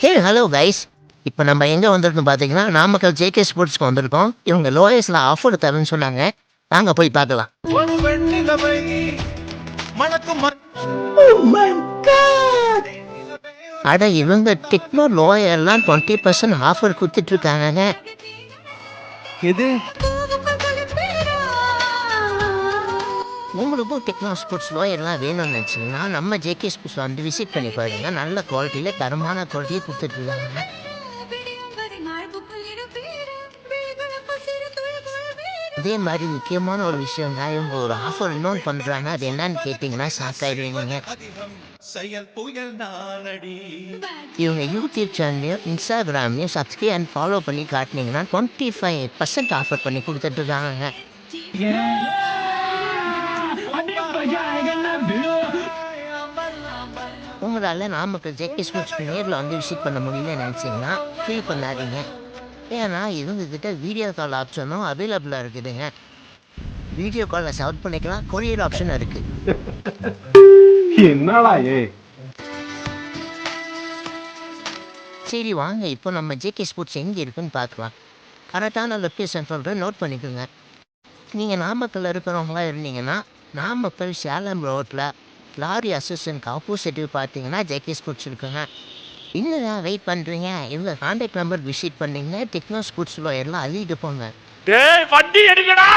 Hey hello guys. இப்போ நம்ம எங்கே வந்திருக்கோம் பார்த்தீங்கன்னா, நாமக்கல் ஜேகே ஸ்போர்ட்ஸ்க்கு வந்திருக்கோம். இவங்க லோயஸ்ட்டில் ஆஃபர் தரேன்னு சொன்னாங்க. வாங்க போய் பார்க்கலாம். ஒரு வெண்ணிலவை மணக்கும் அட இவங்க டெக்னோ லோயெல்லாம் 20% ஆஃபர் கொடுத்துட்ருக்காங்கங்க. எது உங்களுக்கும் டெக்னோ ஸ்போர்ட்ஸ் லோயர்லாம் வேணும்னு நினச்சிங்கன்னா நம்ம ஜேகே ஸ்போர்ட்ஸ் வந்து விசிட் பண்ணி பாருங்க. நல்ல குவாலிட்டியில் தரமான குவாலிட்டியை கொடுத்துட்ருக்காங்க. அதே மாதிரி முக்கியமான ஒரு விஷயம் தான், இவங்க ஒரு ஆஃபர் இன்னொன்று பண்ணுறாங்க. அது என்னன்னு கேட்டிங்கன்னா சாக்காயிடுவீங்க. செயல் புயல் நானடி இவங்க யூடியூப் சேனல்லையும் இன்ஸ்டாகிராம்லையும் சப்ஸ்கிரைப் அண்ட் ஃபாலோ பண்ணி காட்டினீங்கன்னா 25% ஆஃபர் பண்ணி கொடுத்துட்ருக்காங்க. உங்களால் நாமக்கல் ஜேகே ஸ்போர்ட்ஸ் நேரில் வந்து விசிட் பண்ண முடியலன்னு நினச்சிங்கன்னா ஃபீல் பண்ணாதீங்க. ஏன்னா இவங்கக்கிட்ட வீடியோ கால் ஆப்ஷனும் அவைலபிளாக இருக்குதுங்க. வீடியோ காலில் செலக்ட் பண்ணிக்கலாம், கொரியர் ஆப்ஷன் இருக்குது. என்னடா சரி வாங்க, இப்போ நம்ம ஜேகே ஸ்போர்ட்ஸ் எங்கே இருக்குன்னு பார்க்கலாம். கரெக்டான லொக்கேஷன் சொல்கிறேன், நோட் பண்ணிக்கோங்க. நீங்கள் நாமக்கல்லில் இருக்கிறவங்களா இருந்தீங்கன்னா நாமக்கல் சேலம் ரோட்டில் லாரி அசிஸ்டன்ட் ஆப்போசிட்டிவ் பார்த்தீங்கன்னா ஜேகே ஸ்போர்ட்ஸ் இருக்குங்க. இன்னும் வெயிட் பண்ணுறீங்க? இவங்க கான்டாக்ட் நம்பர் விசிட் பண்ணிங்கன்னா டெக்னோ ஸ்போர்ட்ஸில் எல்லாம் அள்ளிட்டு போங்க. டேய் வண்டி எடுங்கடா.